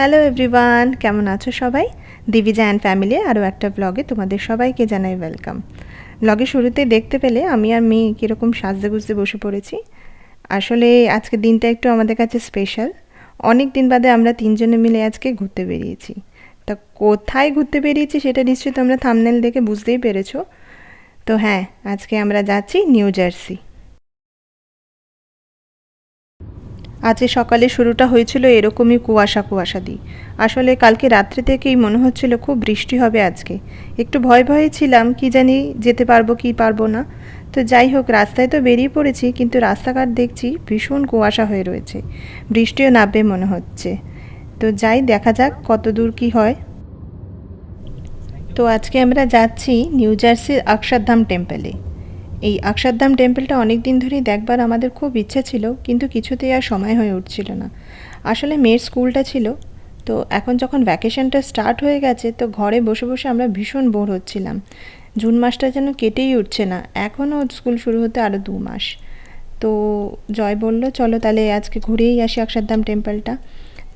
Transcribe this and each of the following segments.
Hello everyone, কেমন আছো সবাই? দিবিজা অ্যান্ড ফ্যামিলি আরও একটা ব্লগে তোমাদের সবাইকে জানাই ওয়েলকাম। ব্লগের শুরুতে দেখতে পেলে আমি আর মেয়ে কীরকম সাজতে বসে পড়েছি। আসলে আজকের দিনটা একটু আমাদের কাছে স্পেশাল। অনেক দিন বাদে আমরা তিনজনে মিলে আজকে ঘুরতে বেরিয়েছি। তা কোথায় ঘুরতে বেরিয়েছি সেটা নিশ্চয়ই তোমরা থাম্বনেল দেখে বুঝতেই পেরেছো। তো হ্যাঁ, আজকে আমরা যাচ্ছি নিউ জার্সি। আজকে সকালে শুরুটা হয়েছিল এরকমই কুয়াশা দিয়ে। আসলে কালকে রাত্রে থেকেই মনে হচ্ছিল খুব বৃষ্টি হবে আজকে। একটু ভয়ে ছিলাম, কি জানি যেতে পারবো কি পারবো না। তো যাই হোক, রাস্তায় তো বেরিয়ে পড়েছি, কিন্তু রাস্তাঘাট দেখছি ভীষণ কুয়াশা হয়ে রয়েছে, বৃষ্টিও নামবে মনে হচ্ছে। তো যাই, দেখা যাক কত দূর কী হয়। তো আজকে আমরা যাচ্ছি নিউ জার্সির অক্ষরধাম টেম্পলে। এই অক্ষরধাম টেম্পলটা অনেক দিন ধরেই দেখবার আমাদের খুব ইচ্ছে ছিল, কিন্তু কিছুতেই আর সময় হয়ে উঠছিল না। আসলে মেয়ের স্কুলটা ছিল, তো এখন যখন ভ্যাকেশনটা স্টার্ট হয়ে গেছে তো ঘরে বসে বসে আমরা ভীষণ বোর হচ্ছিলাম। জুন মাসটা যেন কেটেই উঠছে না, এখনও স্কুল শুরু হতে আরও 2 মাস। তো জয় বলল, চলো তাহলে আজকে ঘুরেই আসি অক্ষরধাম টেম্পলটা।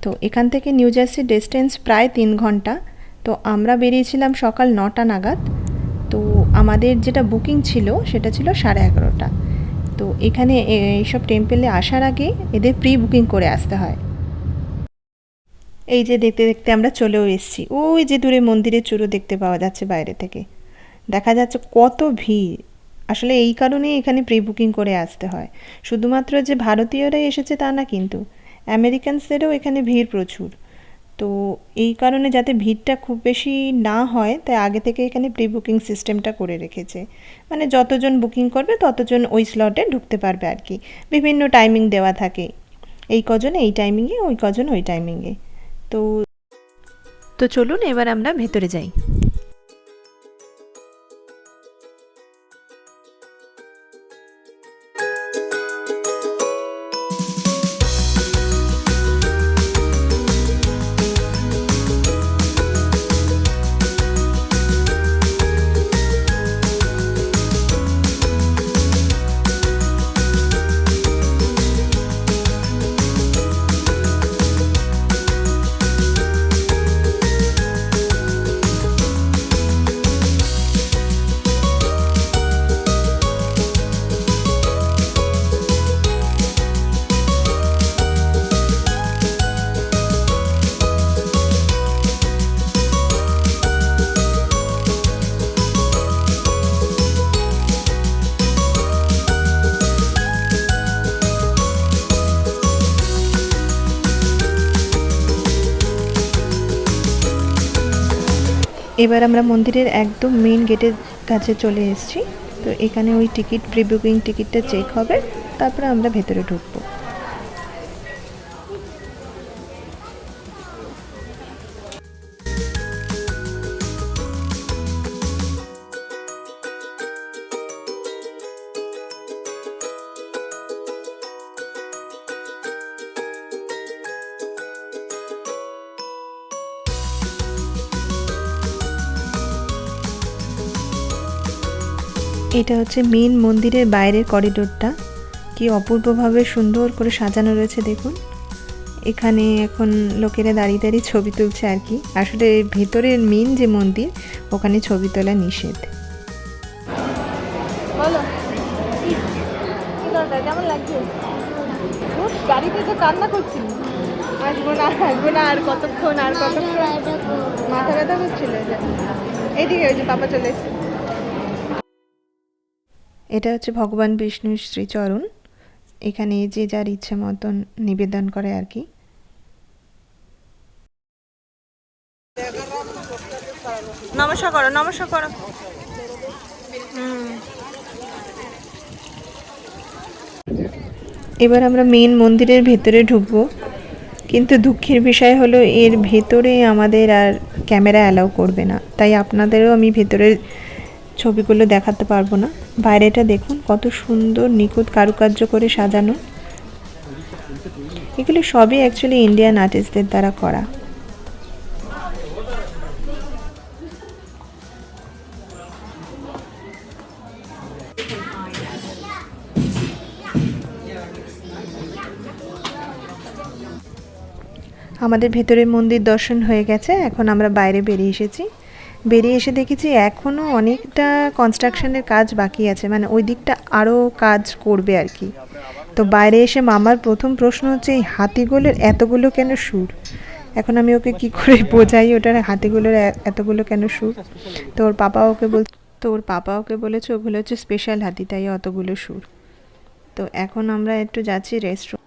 তো এখান থেকে নিউ জার্সির ডিস্টেন্স প্রায় 3 ঘন্টা। তো আমরা বেরিয়েছিলাম সকাল 9টা নাগাদ। তো আমাদের যেটা বুকিং ছিল সেটা ছিল 11:30। তো এখানে এইসব টেম্পেলে আসার আগে এদের প্রি বুকিং করে আসতে হয়। এই যে দেখতে দেখতে আমরা চলেও এসেছি, ওই যে দূরে মন্দিরের চূড়ো দেখতে পাওয়া যাচ্ছে বাইরে থেকে। দেখা যাচ্ছে কত ভিড়। আসলে এই কারণেই এখানে প্রি বুকিং করে আসতে হয়। শুধুমাত্র যে ভারতীয়রাই এসেছে তা না, কিন্তু আমেরিকানসদেরও এখানে ভিড় প্রচুর। তো এই কারণে যাতে ভিড়টা খুব বেশি না হয়, তাই আগে থেকে এখানে প্রি বুকিং সিস্টেমটা করে রেখেছে। মানে যতজন বুকিং করবে ততজন ওই স্লটে ঢুকতে পারবে আর কি। বিভিন্ন টাইমিং দেওয়া থাকে, এই কজন এই টাইমিংয়ে, ওই কজন ওই টাইমিংয়ে। তো তো চলুন এবার আমরা ভেতরে যাই। এবার আমরা মন্দিরের একদম মেইন গেটের কাছে চলে এসেছি। তো এখানে ওই টিকিট, প্রি বুকিং টিকিটটা চেক হবে, তারপরে আমরা ভেতরে ঢুকবো। এটা হচ্ছে মেন মন্দিরের বাইরের করিডোরটা। কি অপূর্বভাবে সুন্দর করে সাজানো রয়েছে দেখুন। এখানে এখন লোকেরা দাঁড়িয়ে দাঁড়িয়ে ছবি তুলছে আর কি। আসলে ভেতরের মেন যে মন্দির, ওখানে ছবি তোলা নিষেধ। বলো কি দরকার, কেমন লাগছে? গাড়িতে তো কান্না করছিল, আসবো না আর কতক্ষণ মাথা ব্যথা করছিল। এইদিকে ওই যে পাপা চলে এসেছে। এটা হচ্ছে ভগবান বিষ্ণুর শ্রীচরণ। এখানে যে যার ইচ্ছে মতন নিবেদন করে আর কি। নমস্কার করো। এবার আমরা মেন মন্দিরের ভেতরে ঢুকবো, কিন্তু দুঃখের বিষয় হলো এর ভেতরে আমাদের আর ক্যামেরা অ্যালাউ করবে না, তাই আপনাদেরও আমি ভেতরের ছবিগুলো দেখাতে পারবো না। বাইরেটা দেখুন কত সুন্দর নিখুঁত কারুকার্য করে সাজানো। এগুলো সবই অ্যাকচুয়ালি ইন্ডিয়ান আর্টিস্টদের দ্বারা করা। আমাদের ভেতরে মন্দির দর্শন হয়ে গেছে, এখন আমরা বাইরে বেরিয়ে এসেছি। বেরিয়ে এসে দেখেছি এখনও অনেকটা কনস্ট্রাকশনের কাজ বাকি আছে, মানে ওই দিকটা আরও কাজ করবে আর কি। তো বাইরে এসে মামার প্রথম প্রশ্ন হচ্ছে এই হাতিগুলোর এতগুলো কেন সুর। এখন আমি ওকে কি করে বোঝাই ওটার হাতিগুলোর এতগুলো কেন সুর। ওর পাপা ওকে বলেছে ওগুলো হচ্ছে স্পেশাল হাতি, তাই অতগুলো সুর। তো এখন আমরা একটু যাচ্ছি রেস্টুরেন্ট।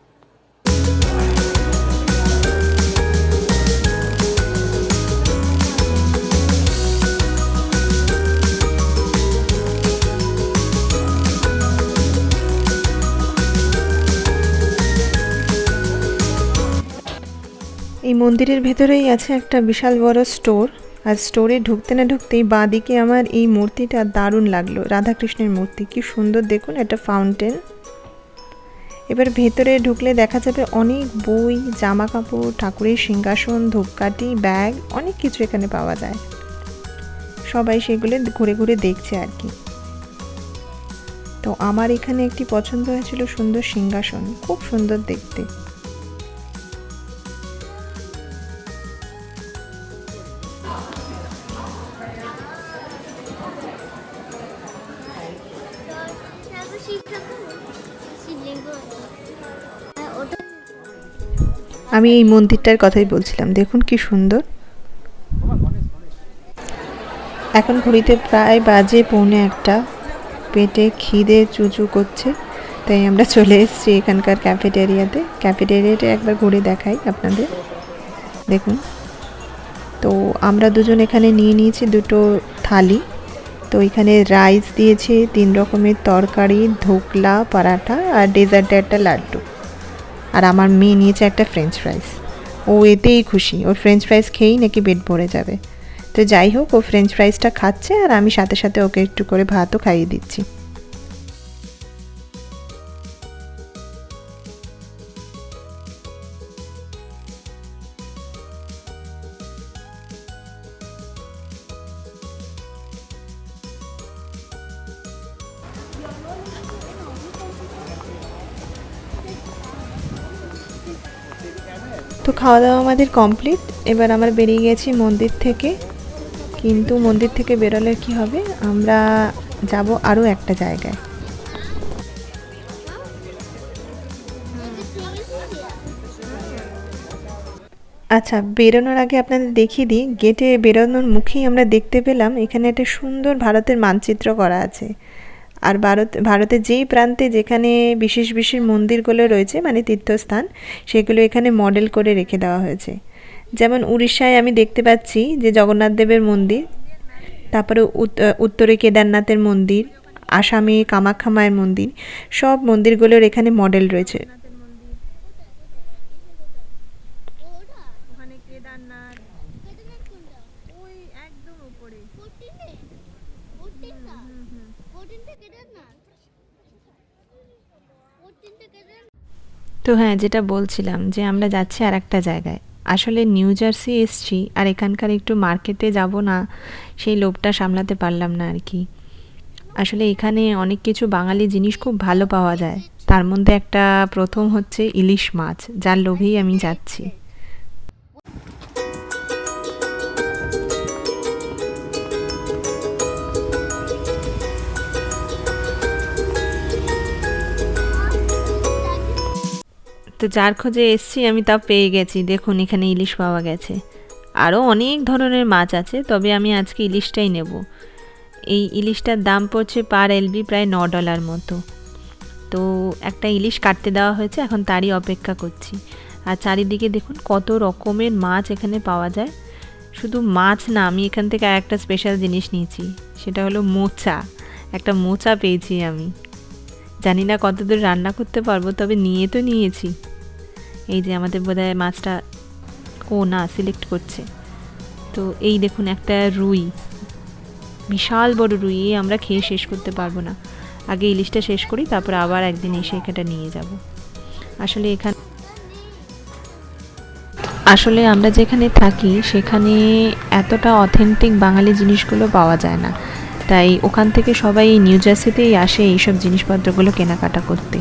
এই মন্দিরের ভেতরেই আছে একটা বিশাল বড় স্টোর। আর স্টোরে ঢুকতে না ঢুকতেই বাঁদিকে আমার এই মূর্তিটা দারুণ লাগলো, রাধাকৃষ্ণের মূর্তি, কি সুন্দর দেখুন, একটা ফাউন্টেন। এবার ভেতরে ঢুকলে দেখা যাবে অনেক বই, জামা কাপড়, ঠাকুরের সিংহাসন, ধূপকাঠি, ব্যাগ, অনেক কিছু এখানে পাওয়া যায়। সবাই সেগুলো ঘুরে ঘুরে দেখছে আর কি। তো আমার এখানে একটি পছন্দ হয়েছিল সুন্দর সিংহাসন, খুব সুন্দর দেখতে। আমি এই মন্দিরটার কথাই বলছিলাম, দেখুন কি সুন্দর। এখন ঘড়িতে প্রায় বাজে 1:45, পেটে খিদে চুচু করছে, তাই আমরা চলে এসেছি এখানকার ক্যাফেটেরিয়াতে। ক্যাফেটেরিয়াটা একবার ঘুরে দেখাই আপনাদের, দেখুন। তো আমরা দুজন এখানে নিয়ে নিয়েছি দুটো থালি। তো এখানে রাইস দিয়েছে, 3 রকমের তরকারি, ধোকলা, পরাঠা আর ডেজার্টে একটা লাড্ডু। আর আমার মেয়ে নিয়েছে একটা ফ্রেঞ্চ ফ্রাইস। ও এতেই খুশি, ওর ফ্রেঞ্চ ফ্রাইস খেয়েই নাকি পেট ভরে যাবে। তো যাই হোক, ও ফ্রেঞ্চ ফ্রাইসটা খাচ্ছে আর আমি সাথে সাথে ওকে একটু করে ভাতও খাইয়ে দিচ্ছি। তো খাওয়া দাওয়া আমাদের কমপ্লিট। এবার আমরা বেরিয়ে গেছি মন্দির থেকে, কিন্তু মন্দির থেকে বেরোলে কি হবে, আমরা যাব আরও একটা জায়গায়। আচ্ছা, বেরোনোর আগে আপনাদের দেখিয়ে দিই, গেটে বেরোনোর মুখেই আমরা দেখতে পেলাম এখানে একটা সুন্দর ভারতের মানচিত্র করা আছে। আর ভারতের যেই প্রান্তে যেখানে বিশেষ বিশেষ মন্দিরগুলো রয়েছে, মানে তীর্থস্থান, সেগুলো এখানে মডেল করে রেখে দেওয়া হয়েছে। যেমন উড়িষ্যায় আমি দেখতে পাচ্ছি যে জগন্নাথ দেবের মন্দির, তারপরে উত্তরে কেদারনাথের মন্দির, আসামে কামাখ্যা মায়ের মন্দির, সব মন্দিরগুলোর এখানে মডেল রয়েছে। তো হ্যাঁ, যেটা বলছিলাম যে আমরা যাচ্ছি আর একটা জায়গায়। আসলে নিউ জার্সি এসছি, আর এখানকার একটু মার্কেটে যাব না, সেই লোভটা সামলাতে পারলাম না আর কি। আসলে এখানে অনেক কিছু বাঙালি জিনিস খুব ভালো পাওয়া যায়, তার মধ্যে একটা প্রথম হচ্ছে ইলিশ মাছ, যার লোভেই আমি যাচ্ছি। তো যার খোঁজে এসছি আমি তা পেয়ে গেছি, দেখুন এখানে ইলিশ পাওয়া গেছে। আরও অনেক ধরনের মাছ আছে, তবে আমি আজকে ইলিশটাই নেব। এই ইলিশটার দাম পড়ছে পার এলবি প্রায় $9 মতো। তো একটা ইলিশ কাটতে দেওয়া হয়েছে, এখন তারই অপেক্ষা করছি। আর চারিদিকে দেখুন কত রকমের মাছ এখানে পাওয়া যায়। শুধু মাছ না, আমি এখান থেকে একটা স্পেশাল জিনিস নিয়েছি, সেটা হলো মোচা। একটা মোচা পেয়েছি আমি, জানি না কতদূর রান্না করতে পারবো, তবে নিয়ে তো নিয়েছি। এই যে আমাদের বোধহয় মাছটা না সিলেক্ট করছে। তো এই দেখুন একটা রুই, বিশাল বড় রুই, আমরা খেয়ে শেষ করতে পারবো না। আগে ইলিশটা শেষ করি, তারপর আবার একদিন এসে এটা নিয়ে যাব। আসলে আমরা যেখানে থাকি সেখানে এতটা অথেন্টিক বাঙালি জিনিসগুলো পাওয়া যায় না, তাই ওখান থেকে সবাই নিউ জার্সিতেই আসে এইসব জিনিসপত্রগুলো কেনাকাটা করতে।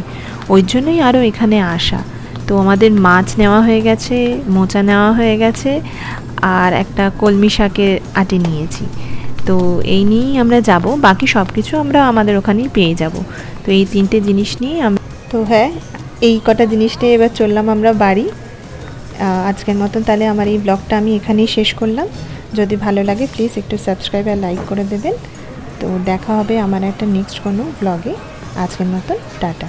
ওই জন্যই আরও এখানে আসা। তো আমাদের মাছ নেওয়া হয়ে গেছে, মোচা নেওয়া হয়ে গেছে, আর একটা কলমি শাকের আটি নিয়েছি। তো এই নিয়েই আমরা যাব, বাকি সব কিছু আমরা আমাদের ওখানেই পেয়ে যাব। তো এই 3টে জিনিস নিয়ে তো হ্যাঁ, এই কটা জিনিস নিয়ে এবার চললাম আমরা বাড়ি। আজকের মতন তাহলে আমার এই ব্লগটা আমি এখানেই শেষ করলাম। যদি ভালো লাগে প্লিজ একটু সাবস্ক্রাইব আর লাইক করে দেবেন। তো দেখা হবে আমার একটা নেক্সট কোনো ব্লগে। আজকের মতন টাটা।